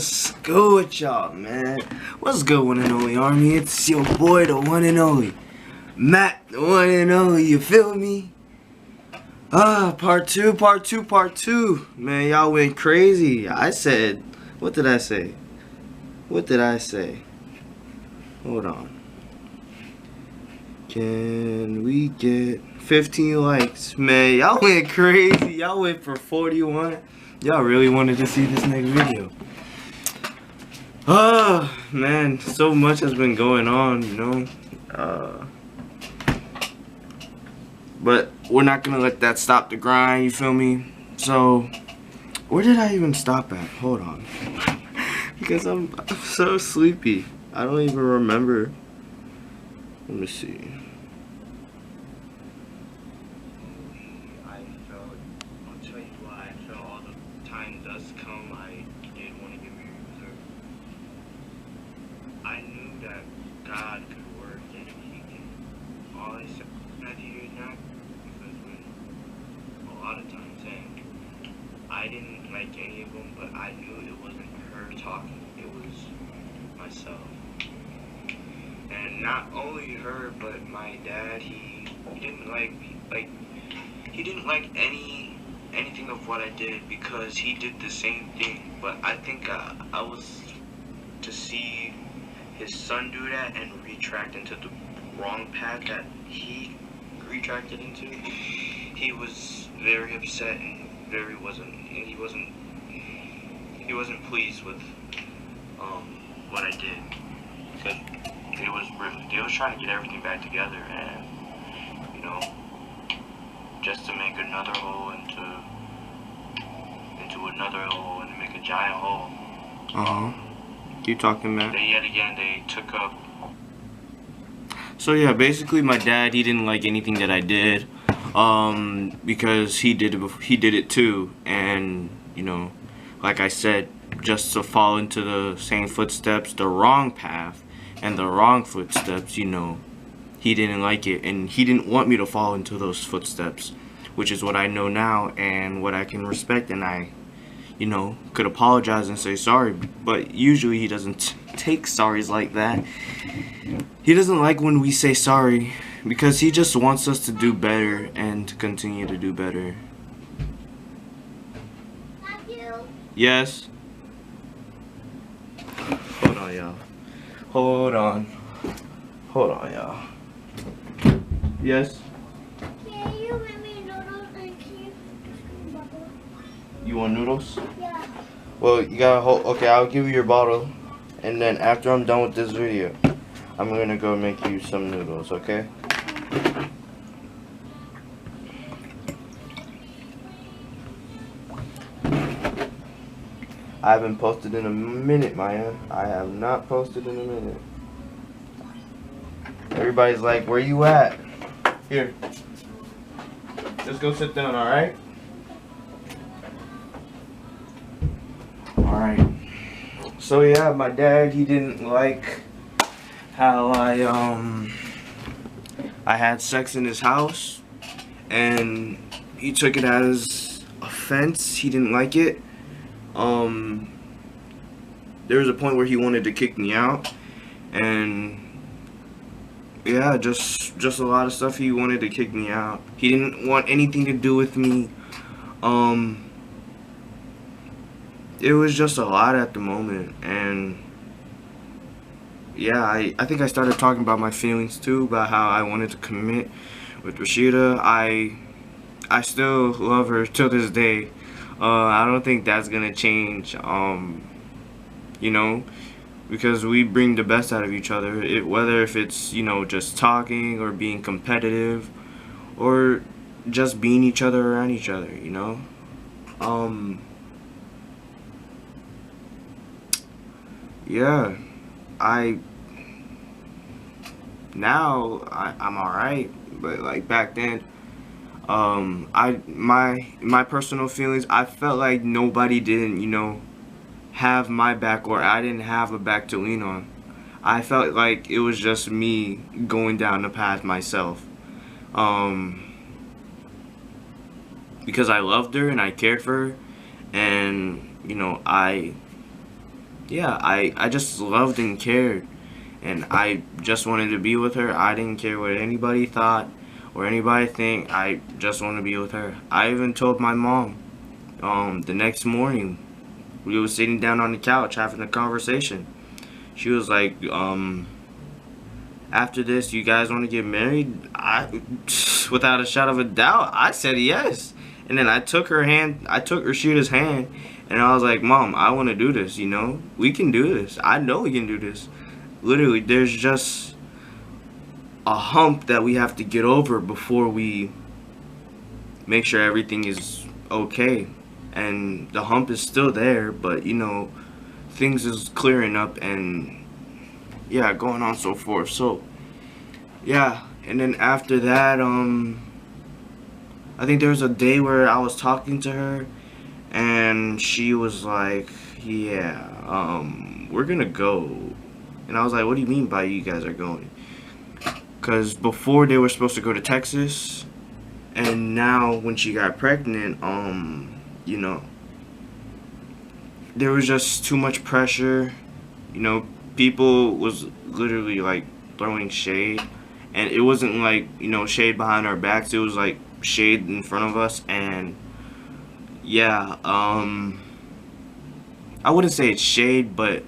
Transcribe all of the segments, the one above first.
What's good with y'all, man? What's good, one and only army? It's your boy, the one and only Matt, the one and only. You feel me? Part two. Man, y'all went crazy. I said, what did I say? Hold on. Can we get 15 likes? Man, y'all went crazy. Y'all went for 41. Y'all really wanted to see this next video. Man, so much has been going on, you know. But we're not gonna let that stop the grind, you feel me? So, where did I even stop at? Hold on. Because I'm so sleepy. I don't even remember. Let me see. I'll tell you why I felt all the time does come. I did want to give you a user. I knew that God could work and He can. All I said that to you now, because when a lot of times saying I didn't like any of them, but I knew it wasn't her talking. It was myself. And not only her, but my dad, he didn't like me. He didn't like anything of what I did because he did the same thing. But I think I was to see his son do that and retract into the wrong path that he retracted into. He was very upset and he wasn't pleased with what I did, because they was trying to get everything back together, and you know, just to make another hole into another hole and make a giant hole. Keep talking, man. They took up. So yeah, basically my dad, he didn't like anything that I did, because he did it too, and you know, like I said, just to fall into the same footsteps, the wrong path and the wrong footsteps, you know, he didn't like it, and he didn't want me to fall into those footsteps, which is what I know now and what I can respect, and I, you know, could apologize and say sorry. But usually he doesn't take sorries like that. He doesn't like when we say sorry, because he just wants us to do better and to continue to do better. Yes? Hold on, y'all. Hold on, y'all. Yes? Can you make me noodles and cheese? You want noodles? Yeah. Well, you gotta hold. Okay, I'll give you your bottle, and then after I'm done with this video, I'm gonna go make you some noodles, okay? I haven't posted in a minute, Maya. I have not posted in a minute. Everybody's like, where you at? Here. Just go sit down, alright? Alright. So yeah, my dad, he didn't like how I had sex in his house, and he took it as offense. He didn't like it. There was a point where he wanted to kick me out, and yeah, just a lot of stuff. He wanted to kick me out. He didn't want anything to do with me. It was just a lot at the moment, and yeah, I think I started talking about my feelings too, about how I wanted to commit with Rashida. I still love her till this day. I don't think that's gonna change, you know, because we bring the best out of each other, whether if it's, you know, just talking or being competitive or just being each other around each other, you know. Yeah, now I'm alright, but like back then, my personal feelings, I felt like nobody didn't, you know, have my back, or I didn't have a back to lean on. I felt like it was just me going down the path myself, because I loved her and I cared for her, and you know, I yeah, I just loved and cared, and I just wanted to be with her. I didn't care what anybody thought or anybody think. I just wanted to be with her. I even told my mom the next morning. We were sitting down on the couch having a conversation. She was like, after this, you guys want to get married? Without a shadow of a doubt, I said yes. And then I took her hand, I took Rashida's hand, and I was like, Mom, I want to do this, you know? We can do this. I know we can do this. Literally, there's just a hump that we have to get over before we make sure everything is okay. And the hump is still there, but, you know, things is clearing up and, yeah, going on so forth. So, yeah, and then after that, I think there was a day where I was talking to her, and she was like, yeah, we're gonna go. And I was like, what do you mean by you guys are going? Because before they were supposed to go to Texas, and now when she got pregnant, you know, there was just too much pressure. You know, people was literally like throwing shade, and it wasn't like, you know, shade behind our backs. It was like shade in front of us. And yeah, I wouldn't say it's shade, but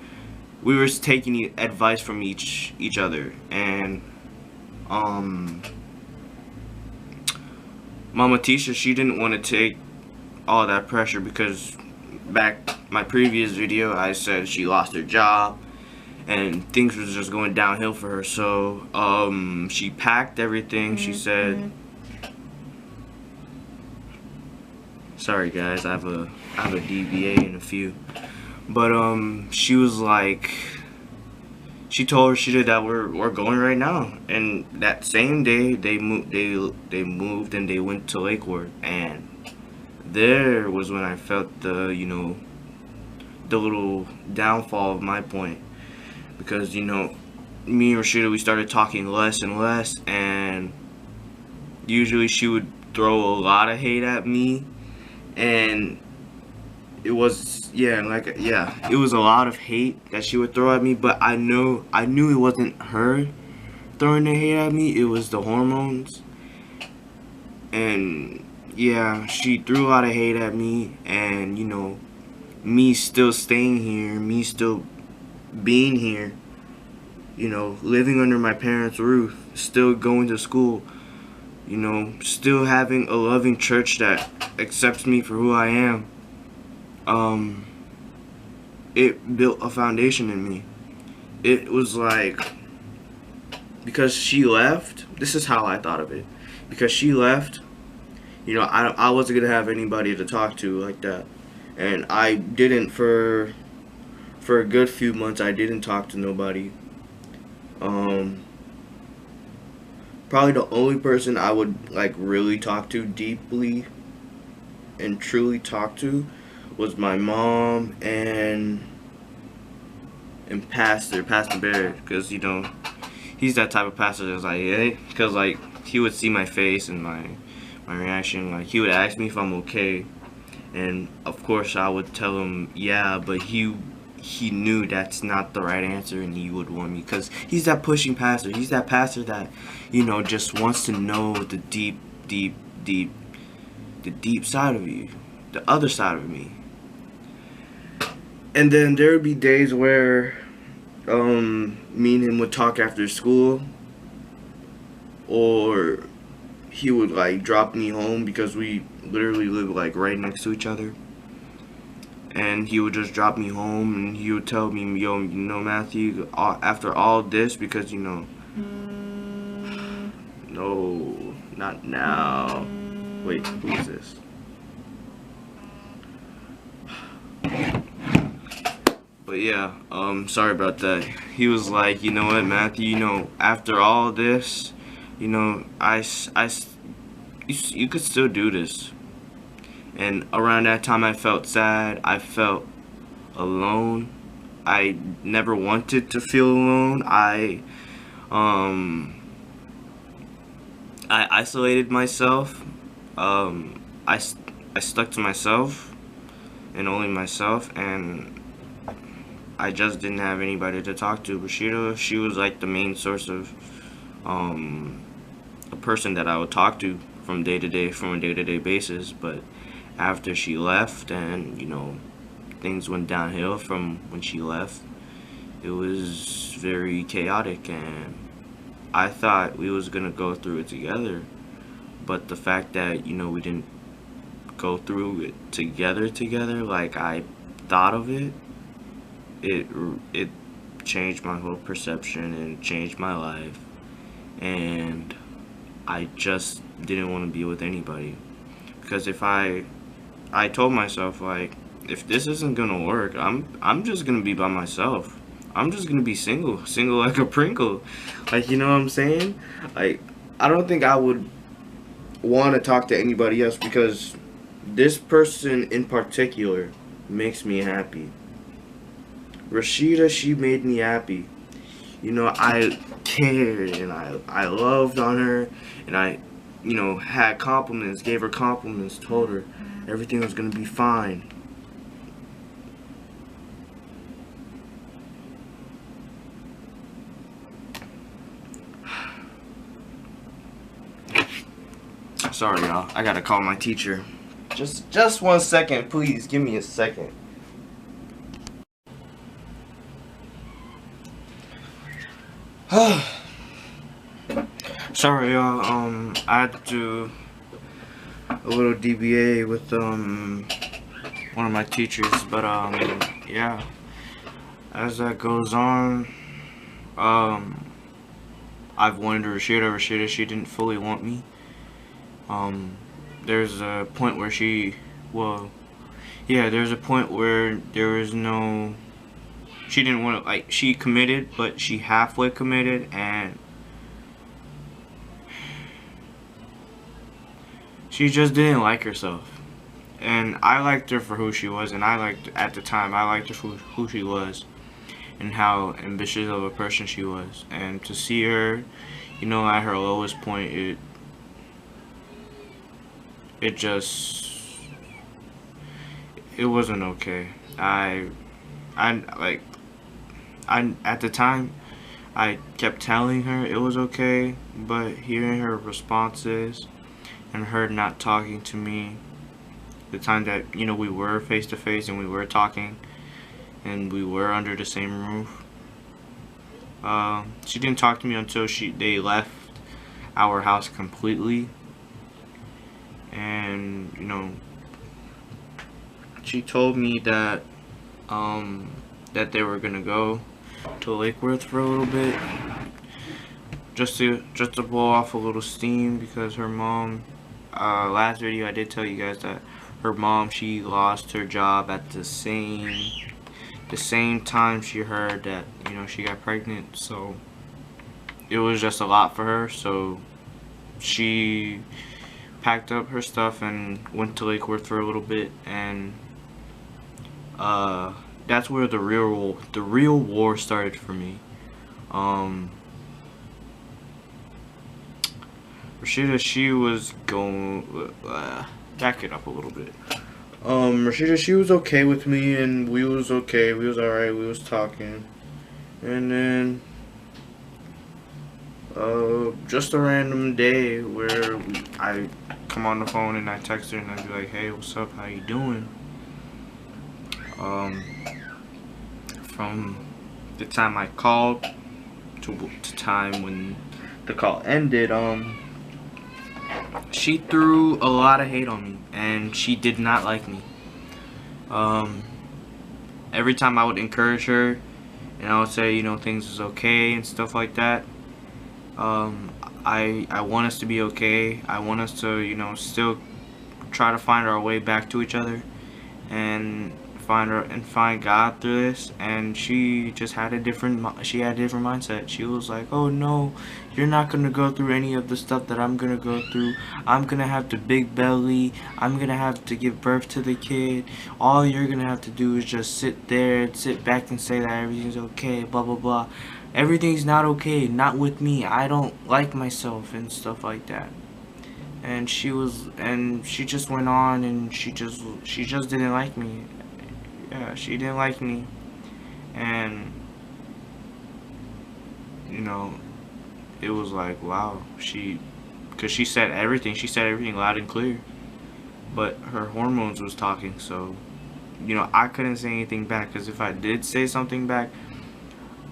we were taking advice from each other. And Mama Tisha, she didn't want to take all that pressure, because back my previous video I said she lost her job and things was just going downhill for her. So she packed everything. She said, sorry guys, I have a DBA in a few. But she was like, she told Rashida that we're going right now. And that same day they moved and they went to Lakewood. And there was when I felt the, you know, the little downfall of my point. Because, you know, me and Rashida, we started talking less and less, and usually she would throw a lot of hate at me, and it was, it was a lot of hate that she would throw at me. But I knew it wasn't her throwing the hate at me, it was the hormones. And yeah, she threw a lot of hate at me, and, you know, me still staying here, me still being here, you know, living under my parents' roof, still going to school, you know, still having a loving church that accepts me for who I am, it built a foundation in me. It was like, because she left, this is how I thought of it, because she left, you know, I wasn't gonna have anybody to talk to like that. And I didn't for a good few months. I didn't talk to nobody. Probably the only person I would like really talk to deeply and truly talk to was my mom and Pastor Barrett, because, you know, he's that type of pastor that's like, hey, because like he would see my face and my reaction. Like, he would ask me if I'm okay, and of course I would tell him yeah, but he knew that's not the right answer, and he would want me, because he's that pushing pastor. He's that pastor that, you know, just wants to know the deep side of you, the other side of me. And then there would be days where me and him would talk after school, or he would like drop me home, because we literally live like right next to each other. And he would just drop me home, and he would tell me, yo, you know, Matthew, after all this, because, you know, no, not now. Wait, who is this? But yeah, sorry about that. He was like, you know what, Matthew, you know, after all this, you know, you could still do this. And around that time I felt sad, I felt alone. I never wanted to feel alone. I isolated myself. I stuck to myself and only myself, and I just didn't have anybody to talk to. Rashida, she was like the main source of a person that I would talk to from day to day, from a day-to-day basis. But after she left, and things went downhill from when she left, it was very chaotic, and I thought we was gonna go through it together. But the fact that we didn't go through it together like I thought of it, it changed my whole perception and changed my life, and I just didn't want to be with anybody. Because if I told myself, like, if this isn't gonna work, I'm just gonna be by myself. I'm just gonna be single like a Pringle. Like, you know what I'm saying? Like, I don't think I would want to talk to anybody else, because this person in particular makes me happy. Rashida, she made me happy. I cared, and I loved on her, and I had compliments, gave her compliments, told her everything was gonna be fine. Sorry, y'all. I gotta call my teacher. Just 1 second, please. Give me a second. Sorry, y'all. I had to do a little DBA with one of my teachers, but yeah. As that goes on, I've wanted Rashida. She didn't fully want me. There's a point where there's a point where there was no, she didn't want to, like, she committed, but she halfway committed, and she just didn't like herself. And I liked her for who she was, and at the time, I liked her for who she was, and how ambitious of a person she was. And to see her, at her lowest point, it wasn't okay. At the time, I kept telling her it was okay, but hearing her responses and her not talking to me, the time that we were face to face and we were talking and we were under the same roof, she didn't talk to me until they left our house completely. And she told me that that they were gonna go to Lake Worth for a little bit, just to blow off a little steam, because her mom, last video I did tell you guys that her mom, she lost her job at the same time she heard that she got pregnant. So it was just a lot for her, so she packed up her stuff and went to Lake Worth for a little bit, and that's where the real war started for me. Rashida, she was going, back it up a little bit. Rashida, she was okay with me, and we was okay, we was alright, we was talking, and then just a random day where I come on the phone and I text her and I'd be like, hey, what's up, how you doing? From the time I called to time when the call ended, she threw a lot of hate on me, and she did not like me. Every time I would encourage her and I would say, things is okay and stuff like that, I want us to be okay. I want us to, still try to find our way back to each other and find God through this. And she just had a different mindset. She was like, oh no, you're not gonna go through any of the stuff that I'm gonna go through. I'm gonna have the big belly. I'm gonna have to give birth to the kid. All you're gonna have to do is just sit back and say that everything's okay, blah blah blah. Everything's not okay, not with me. I don't like myself and stuff like that. And she just went on, and she just didn't like me. Yeah, she didn't like me. And you know, it was like, wow, because she said everything loud and clear, but her hormones was talking. So you know, I couldn't say anything back, because if I did say something back,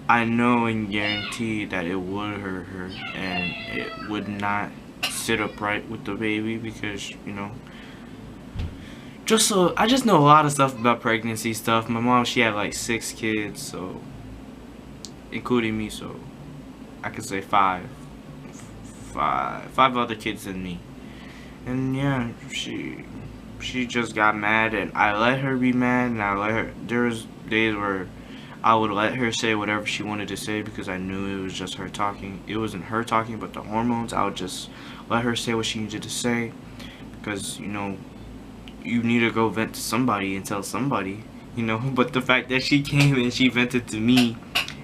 I know and guarantee that it would hurt her, and it would not sit upright with the baby, because you know, I just know a lot of stuff about pregnancy stuff. My mom, she had like 6 kids, so including me, so I could say five other kids than me. And yeah, she just got mad, and I let her be mad, and there was days where I would let her say whatever she wanted to say, because I knew it was just her talking. It wasn't her talking, but the hormones. I would just let her say what she needed to say, because you know, you need to go vent to somebody and tell somebody, you know. But the fact that she came and she vented to me,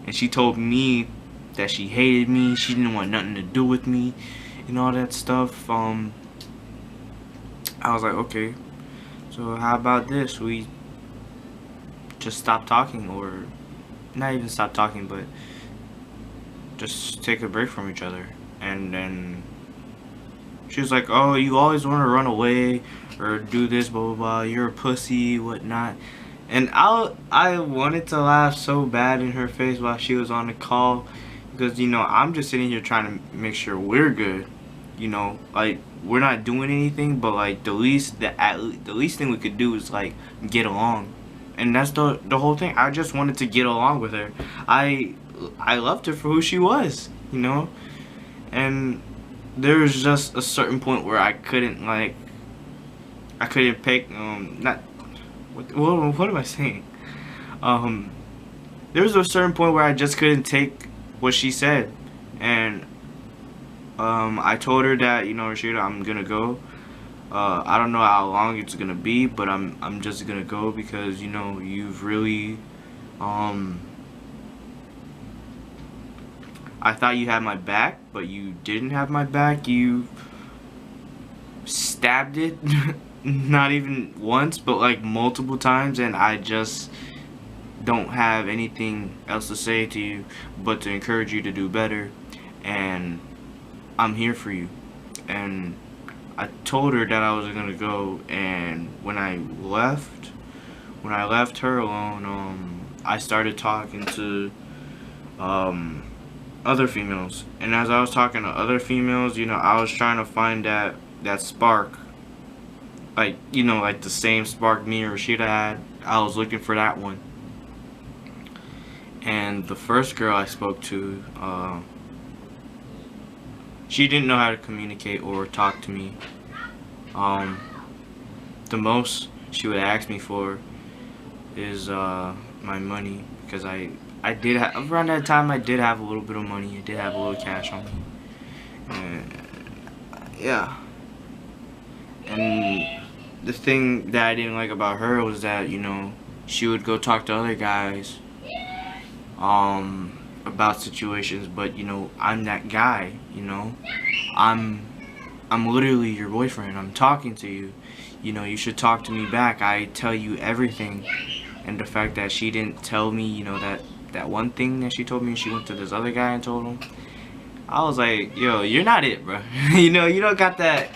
and she told me that she hated me, she didn't want nothing to do with me, and all that stuff, I was like, okay, so how about this? We just stop talking, or not even stop talking, but just take a break from each other. And then she was like, oh, you always want to run away or do this, blah blah blah, you're a pussy, whatnot. And I wanted to laugh so bad in her face while she was on the call, because you know, I'm just sitting here trying to make sure we're good, you know, like we're not doing anything, but like the least thing we could do is like get along. And that's the whole thing. I just wanted to get along with her. I loved her for who she was, you know. And there was just a certain point where I couldn't pick what am I saying? There was a certain point where I just couldn't take what she said, and I told her that, you know, Rashida, I'm gonna go. I don't know how long it's gonna be, but I'm just gonna go, because you know, you've really I thought you had my back, but you didn't have my back. You stabbed it not even once, but like multiple times, and I just don't have anything else to say to you but to encourage you to do better, and I'm here for you. And I told her that I was gonna go, and when I left her alone, I started talking to other females. And as I was talking to other females, you know, I was trying to find that spark, like, you know, like the same spark me or Rashida had. I was looking for that one. And the first girl I spoke to, she didn't know how to communicate or talk to me. The most she would ask me for is my money, because I did have, around that time, I did have a little bit of money. I did have a little cash on me. And yeah. And the thing that I didn't like about her was that, you know, she would go talk to other guys about situations, but you know, I'm that guy, you know. I'm literally your boyfriend. I'm talking to you. You know, you should talk to me back. I tell you everything. And the fact that she didn't tell me, you know, that one thing that she told me, she went to this other guy and told him, I was like, yo, you're not it, bro. You know, you don't got that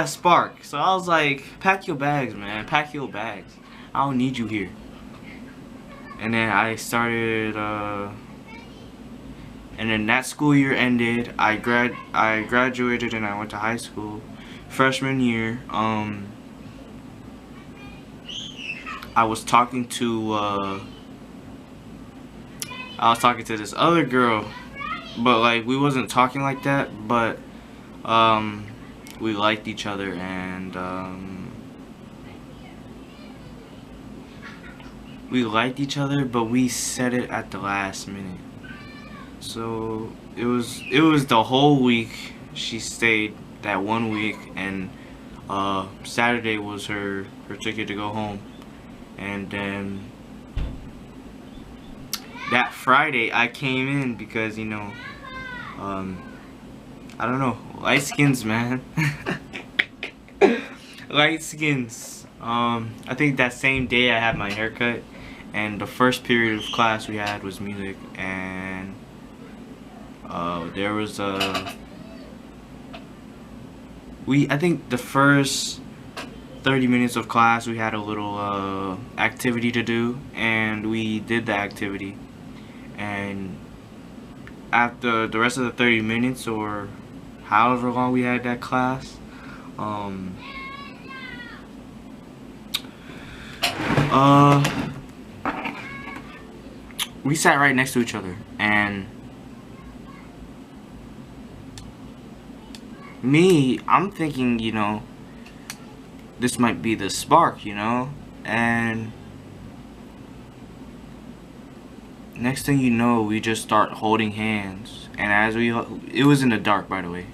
spark. So I was like, pack your bags, man. Pack your bags. I don't need you here. And then I started, and then that school year ended. I graduated and I went to high school. Freshman year, I was talking to this other girl, but like we wasn't talking like that, but we liked each other, and but we said it at the last minute. So it was the whole week. She stayed that one week, and Saturday was her ticket to go home. And then that Friday I came in because, you know, I don't know, light skins, man. Light skins. I think that same day I had my haircut, and the first period of class we had was music, and there was I think the first 30 minutes of class we had a little activity to do, and we did the activity, and after the rest of the 30 minutes or however long we had that class, we sat right next to each other, and I'm thinking, you know, this might be the spark, you know, and next thing you know, we just start holding hands, and as it was in the dark, by the way,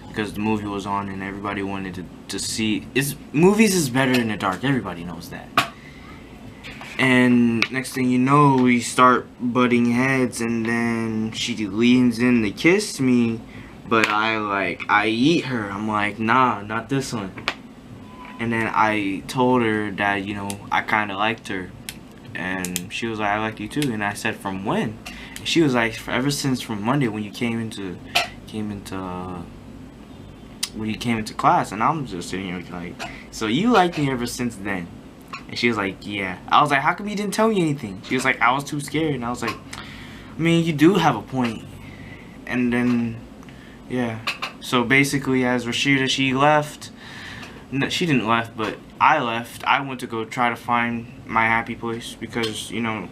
because the movie was on and everybody wanted to see. Movies is better in the dark, everybody knows that. And next thing you know, we start butting heads, and then she leans in to kiss me, but I eat her. I'm like, nah, not this one. And then I told her that, you know, I kind of liked her, and she was like, I like you too. And I said, from when? And she was like, ever since from Monday when you came into class. And I'm just sitting here like, so you liked me ever since then? And she was like, yeah. I was like, how come you didn't tell me anything? She was like, I was too scared. And I was like, I mean, you do have a point. And then, yeah. So basically, as Rashida, she left. No, she didn't left, but I left. I went to go try to find my happy place because, you know,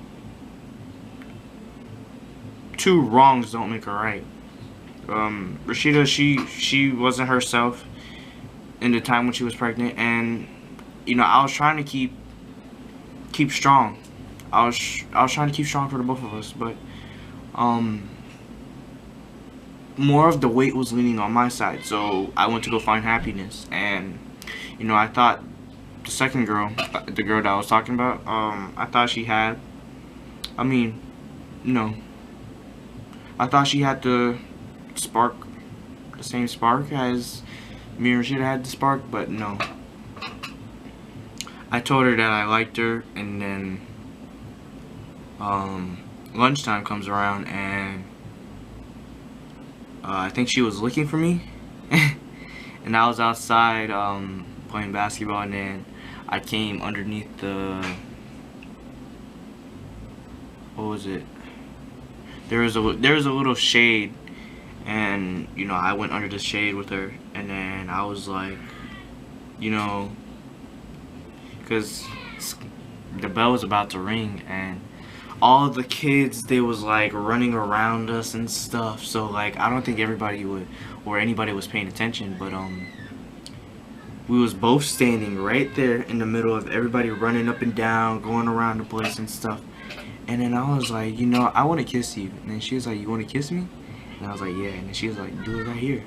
two wrongs don't make a right. Rashida, she wasn't herself in the time when she was pregnant, and you know, I was trying to keep strong. I was trying to keep strong for the both of us, but more of the weight was leaning on my side. So I went to go find happiness, and you know, I thought the second girl, the girl that I was talking about, I thought she had, I mean, no, I thought she had the spark, the same spark as me and Rashida had the spark, but no. I told her that I liked her, and then lunchtime comes around, and I think she was looking for me, and I was outside playing basketball, and then I came underneath the, what was it? There was a little shade, and you know, I went under the shade with her, and then I was like, you know, because the bell was about to ring, and all the kids, they was like running around us and stuff. So like, I don't think everybody would, or anybody was paying attention, but we was both standing right there in the middle of everybody running up and down, going around the place and stuff. And then I was like, you know, I want to kiss you. And then she was like, you want to kiss me? And I was like, yeah. And then she was like, do it right here.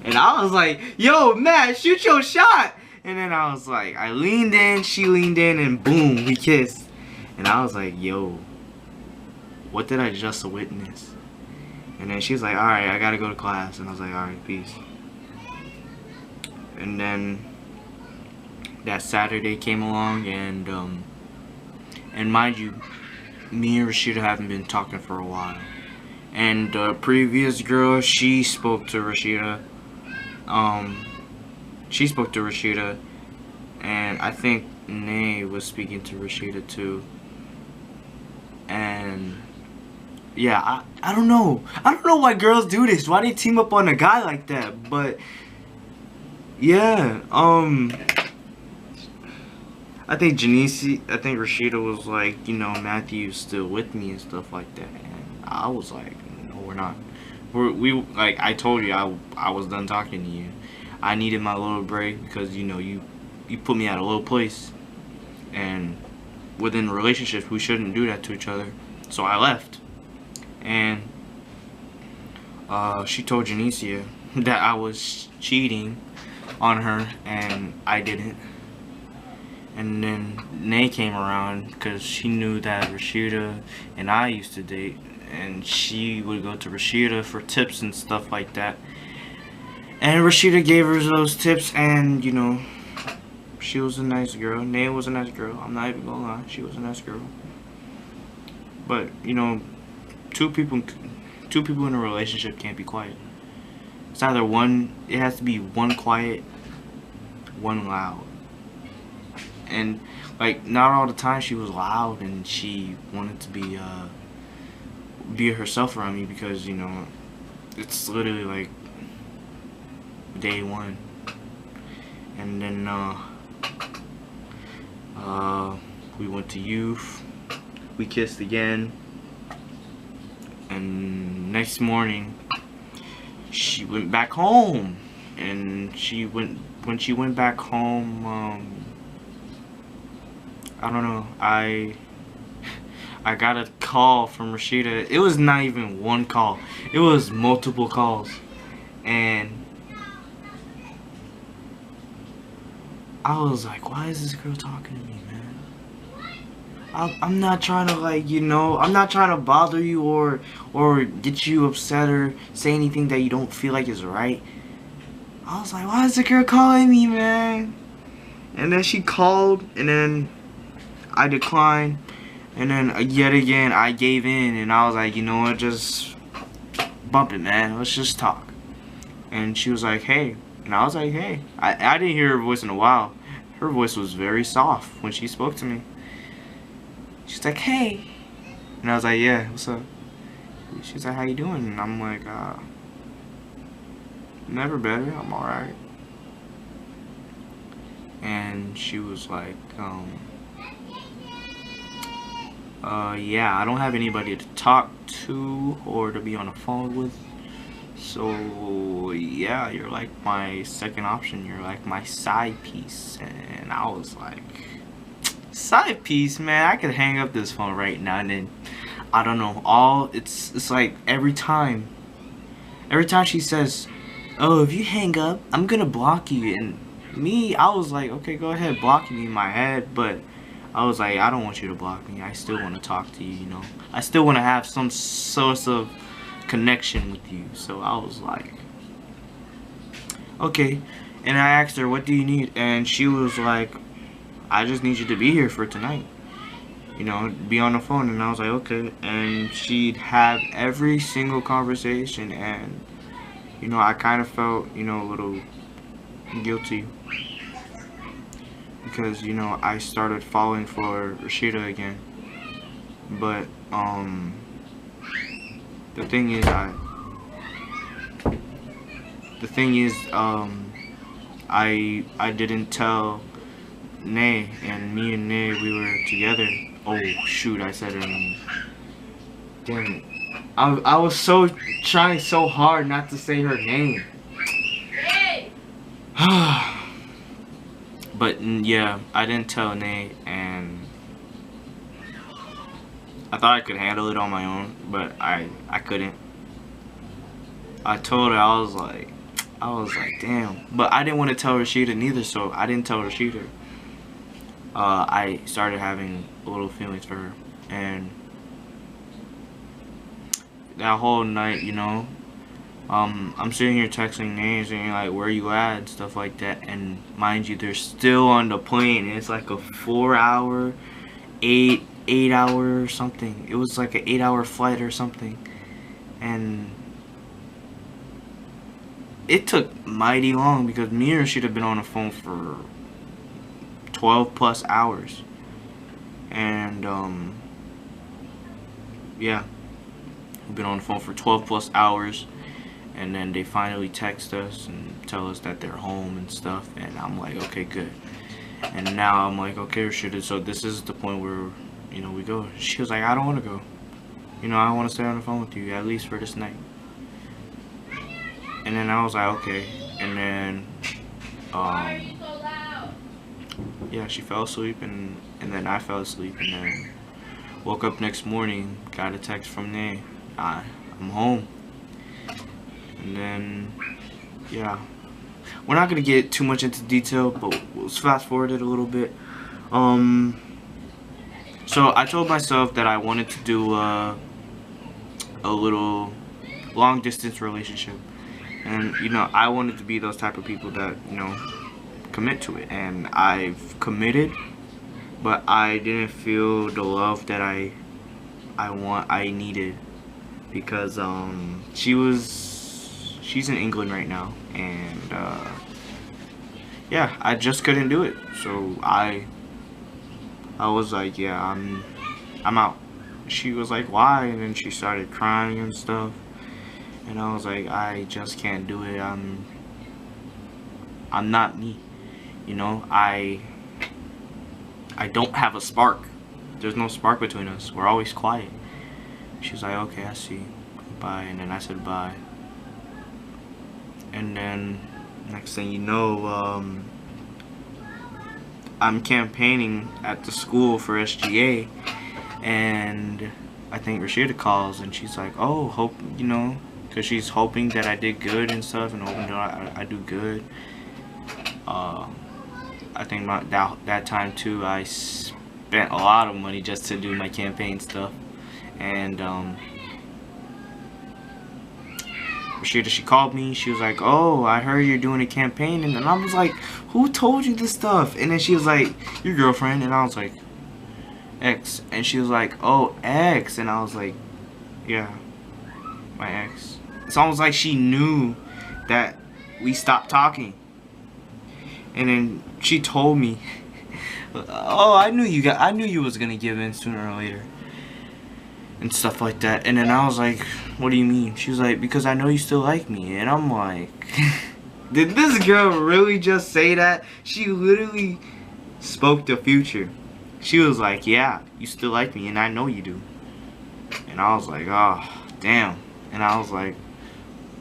And I was like, yo, Matt, shoot your shot. And then I was like, I leaned in, she leaned in, and boom, we kissed. And I was like, yo, what did I just witness? And then she was like, alright, I gotta go to class. And I was like, alright, peace. And then that Saturday came along, and mind you, me and Rashida haven't been talking for a while. And the previous girl, she spoke to Rashida. She spoke to Rashida, and I think Nay was speaking to Rashida too. And yeah, I don't know. I don't know why girls do this. Why they team up on a guy like that? But yeah, I think Rashida was like, you know, Matthew's still with me and stuff like that. And I was like, no, we're not. We like, I told you, I was done talking to you. I needed my little break because, you know, you put me at a low place, and within relationships we shouldn't do that to each other. So I left, and she told Janicia that I was cheating on her, and I didn't. And then Nay came around because she knew that Rashida and I used to date, and she would go to Rashida for tips and stuff like that. And Rashida gave her those tips, and you know, she was a nice girl. Nay was a nice girl. I'm not even gonna lie, she was a nice girl. But you know, two people in a relationship can't be quiet. It's either one. It has to be one quiet, one loud. And like not all the time she was loud, and she wanted to be herself around me, because you know it's literally like day one. And then we went to youth, we kissed again, and next morning she went back home. And when she went back home, I don't know, I got a call from Rashida. It was not even one call, it was multiple calls. And I was like, why is this girl talking to me, man? I'm not trying to, like, you know, I'm not trying to bother you or get you upset or say anything that you don't feel like is right. I was like, why is the girl calling me, man? And then she called, and then I declined, and then yet again I gave in, and I was like, you know what, just bump it, man, let's just talk. And she was like, hey. And I was like, hey. I didn't hear her voice in a while. Her voice was very soft when she spoke to me. She's like, hey. And I was like, yeah, what's up? She's like, how you doing? And I'm like, never better, I'm alright. And she was like, yeah, I don't have anybody to talk to or to be on the phone with. So yeah, you're like my second option. You're like my side piece. And I was like, side piece, man? I could hang up this phone right now. And then I don't know, it's like every time she says, oh, if you hang up, I'm gonna block you. And me, I was like, okay, go ahead, block me in my head. But I was like, I don't want you to block me. I still want to talk to you, you know. I still want to have some source of connection with you. So I was like, okay. And I asked her, what do you need? And she was like, I just need you to be here for tonight, you know, be on the phone. And I was like, okay. And she'd have every single conversation, and you know, I kind of felt, you know, a little guilty, because you know, I started falling for Rashida again. But the thing is, I didn't tell Nay, and me and Nay, we were together. Oh shoot, I said her name. Damn it. I was trying so hard not to say her name. But yeah, I didn't tell Nay, and I thought I could handle it on my own, but I couldn't. I told her, I was like, damn. But I didn't want to tell Rashida neither, so I didn't tell Rashida. I started having a little feelings for her, and that whole night, you know, I'm sitting here texting names and like, where you at, and stuff like that. And mind you, they're still on the plane. It's like a 4-hour, 8-hour or something. It was like an 8-hour flight or something. And it took mighty long, because me and her should have been on the phone for 12 plus hours. And yeah, we've been on the phone for 12 plus hours. And then they finally text us and tell us that they're home and stuff. And I'm like, okay, good. And now I'm like, okay, so this is the point where, you know, we go. She was like, I don't want to go. You know, I want to stay on the phone with you, at least for this night. And then I was like, okay. And then, Why are you so loud? yeah, she fell asleep, and then I fell asleep, and then woke up next morning, got a text from Nay, I'm home. And then, yeah, we're not gonna get too much into detail, but let's fast forward it a little bit. So I told myself that I wanted to do a little long distance relationship, and you know, I wanted to be those type of people that, you know, commit to it. And I've committed, but I didn't feel the love that I I needed, because she's in England right now, and yeah, I just couldn't do it. So I was like, yeah, I'm out. She was like, why? And then she started crying and stuff, and I was like, I just can't do it. I'm not me, you know. I don't have a spark. There's no spark between us. We're always quiet. She's like, okay, I see. Bye. And then I said bye. And then next thing you know, I'm campaigning at the school for SGA, and I think Rashida calls, and she's like, oh, hope, you know, because she's hoping that I did good and stuff, and hoping that I do good. I think that time too, I spent a lot of money just to do my campaign stuff. And Rashida, she called me. She was like, oh, I heard you're doing a campaign. And then I was like, who told you this stuff? And then she was like, your girlfriend. And I was like, ex. And she was like, oh, ex. And I was like, yeah, my ex. It's almost like she knew that we stopped talking. And then she told me, oh, I knew you was gonna give in sooner or later, and stuff like that. And then I was like, what do you mean? She was like, because I know you still like me. And I'm like, did this girl really just say that? She literally spoke the future. She was like, yeah, you still like me, and I know you do. And I was like, oh, damn. And I was like,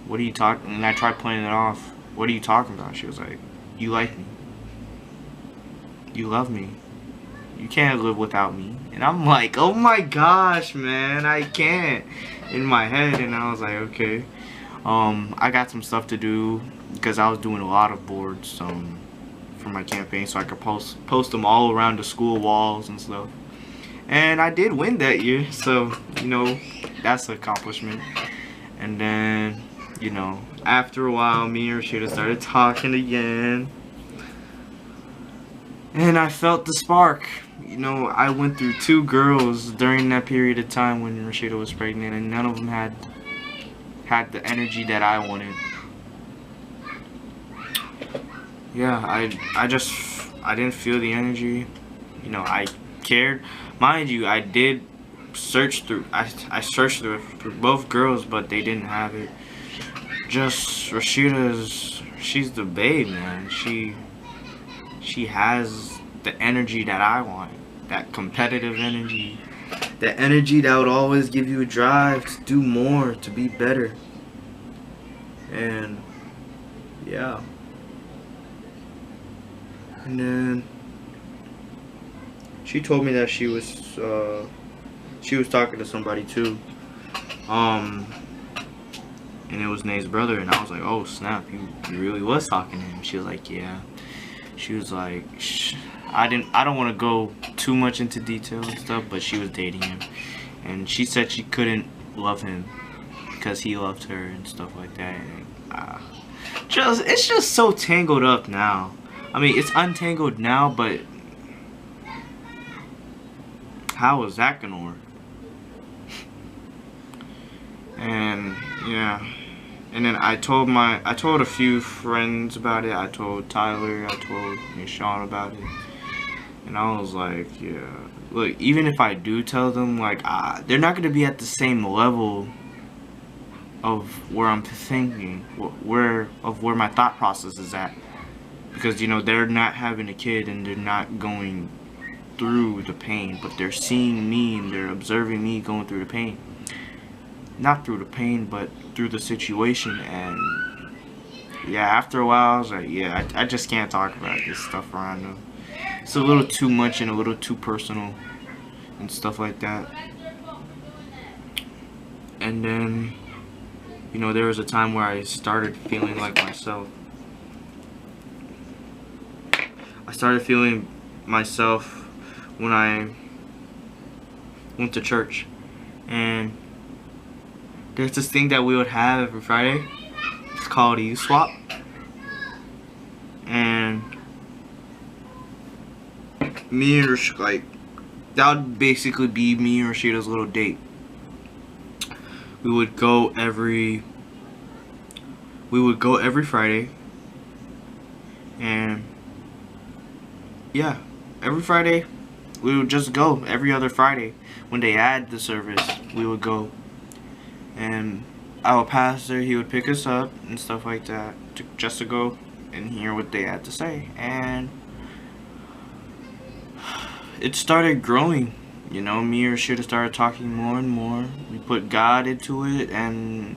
what are you talking? And I tried pointing it off. What are you talking about? She was like, you like me. You love me. You can't live without me. And I'm like, oh my gosh, man, I can't. In my head. And I was like, okay. I got some stuff to do, because I was doing a lot of boards for my campaign, so I could post them all around the school walls and stuff. And I did win that year, so, you know, that's an accomplishment. And then, you know, after a while, me and Rashida started talking again. And I felt the spark. You know, I went through 2 girls during that period of time when Rashida was pregnant, and none of them had the energy that I wanted. Yeah, I didn't feel the energy. You know, I cared. Mind you, I did search through. I searched through both girls, but they didn't have it. Just she's the babe, man. She has the energy that I want. That competitive energy. The energy that would always give you a drive to do more, to be better. And yeah. And then she told me that she was talking to somebody too. And it was Nate's brother, and I was like, oh snap, you really was talking to him. She was like, yeah. She was like, I don't want to go too much into detail and stuff, but she was dating him, and she said she couldn't love him because he loved her and stuff like that. And, it's just so tangled up now. I mean, it's untangled now, but how is that gonna work? And yeah. And then I told a few friends about it. I told Tyler, I told Sean about it. And I was like, yeah, look, even if I do tell them, like, they're not going to be at the same level of where I'm thinking, where my thought process is at. Because, you know, they're not having a kid and they're not going through the pain, but they're seeing me and they're observing me going through the pain. Not through the pain, but through the situation. And yeah, after a while I was like, yeah, I just can't talk about this stuff around them. It's a little too much and a little too personal and stuff like that. And then, you know, there was a time where I started feeling like myself. I started feeling myself when I went to church. And there's this thing that we would have every Friday. It's called a youth swap. And me and like that would basically be me and Rashida's little date. We would go every Friday, and yeah, every Friday we would just go. Every other Friday when they add the service, we would go, and our pastor, he would pick us up and stuff like that, just to go and hear what they had to say. And it started growing, you know. Me and Rashida started talking more and more. We put God into it, and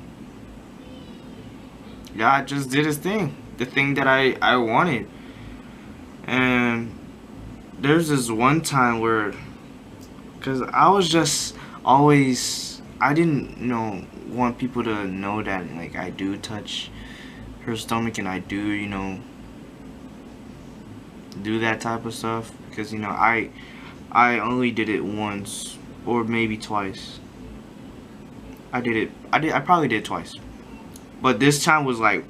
God just did his thing, the thing that I wanted. And there's this one time where, because I was just always, I didn't want people to know that like I do touch her stomach, and I do do that type of stuff, because I only did it once or maybe twice. I probably did it twice, but this time was like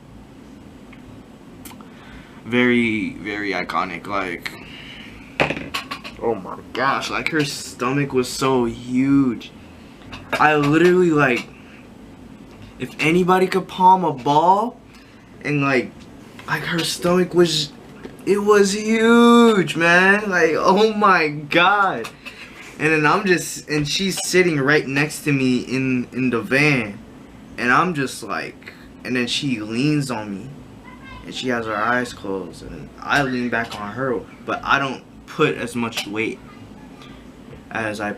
very, very iconic. Like, oh my gosh, like her stomach was so huge. I literally, like, if anybody could palm a ball, and like her stomach was, it was huge, man. Like, oh my god. And then and she's sitting right next to me in the van, and I'm just like, and then she leans on me, and she has her eyes closed, and I lean back on her, but I don't put as much weight as I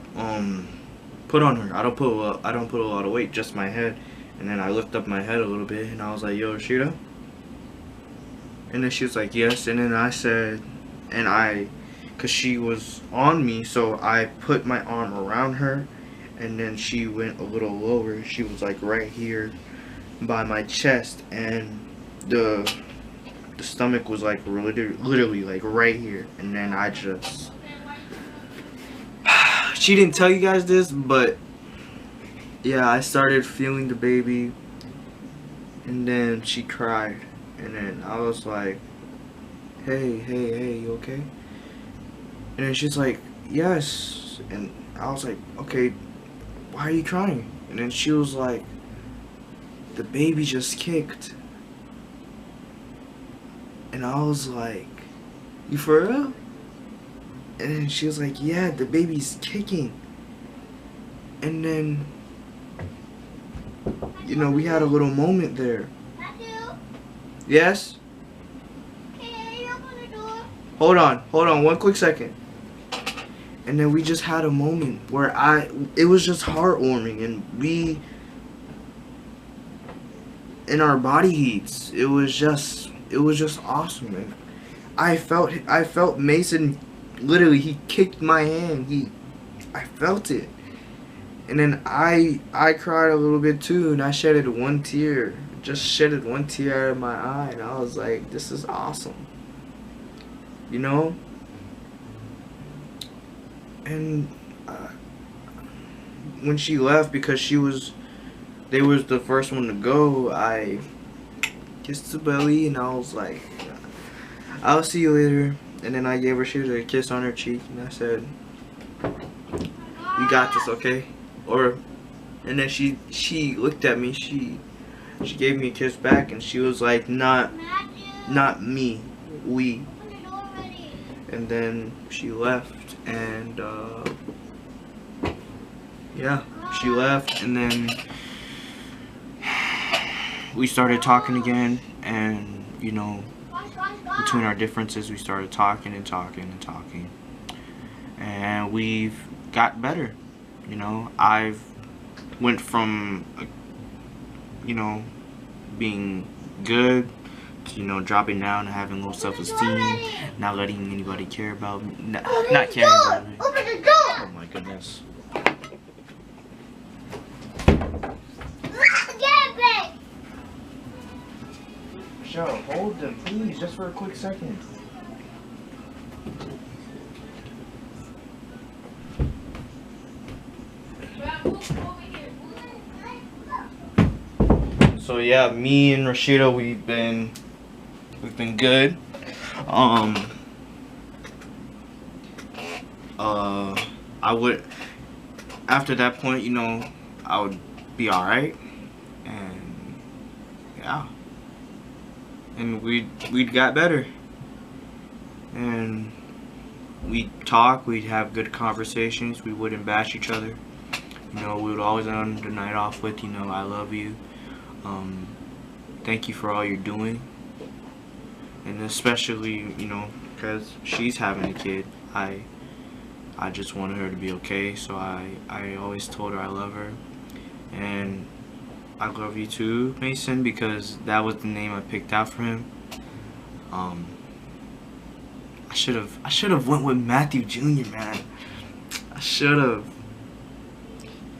put on her. I don't put a lot of weight, just my head. And then I lift up my head a little bit, and I was like, "Yo, Rashida?" And then she was like, "Yes." And then I said, because she was on me, so I put my arm around her, and then she went a little lower. She was like right here by my chest, and the stomach was like literally like right here. And then I just, she didn't tell you guys this, but yeah, I started feeling the baby, and then she cried, and then I was like, hey, you okay? And then she's like, yes. And I was like, okay, why are you crying? And then she was like, the baby just kicked. And I was like, you for real? And then she was like, yeah, the baby's kicking. And then, we had a little moment there. Matthew? Yes? Can you open the door? Hold on, one quick second. And then we just had a moment where it was just heartwarming, and in our body heats, it was just awesome. And I felt Mason, literally, he kicked my hand. I felt it. And then I cried a little bit too, and I shedded one tear. Just shedded one tear out of my eye, and I was like, this is awesome. And when she left, because they was the first one to go, I kissed the belly, and I was like, I'll see you later. And then I gave her a kiss on her cheek, and I said, you got this, okay? And then she looked at me, she gave me a kiss back, and she was like, not me, we. And then she left, and yeah, she left, and then we started talking again, and between our differences, we started talking, and we've got better. I've went from being good to dropping down and having low self-esteem, not letting anybody care about me, not caring about me. Open the door! Oh my goodness. Get it back! Michelle, hold them, please, just for a quick second. So yeah, me and Rashida, we've been good. I would, after that point, you know, I would be alright. And yeah. And we'd got better. And we'd talk, we'd have good conversations, we wouldn't bash each other. You know, we would always end the night off with, you know, I love you. Thank you for all you're doing. And especially, you know, because she's having a kid, I just wanted her to be okay, so I always told her I love her. And I love you too, Mason, because that was the name I picked out for him. I should have went with Matthew Jr., man. I should have.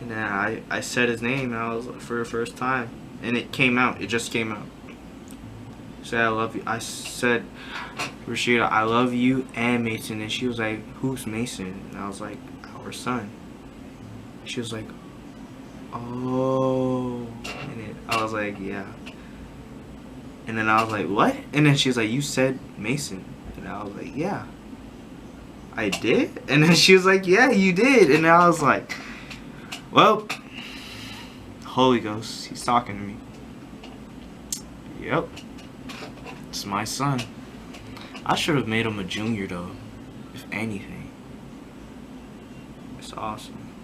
And then I said his name, and I was for the first time, and it came out. It just came out. Said I love you. I said, Rashida, I love you and Mason. And she was like, who's Mason? And I was like, our son. She was like, oh. And I was like, yeah. And then I was like, what? And then she was like, you said Mason. And I was like, yeah. I did? And then she was like, yeah, you did. And I was like, well, Holy Ghost, he's talking to me. Yep. It's my son. I should have made him a junior though, if anything. It's awesome.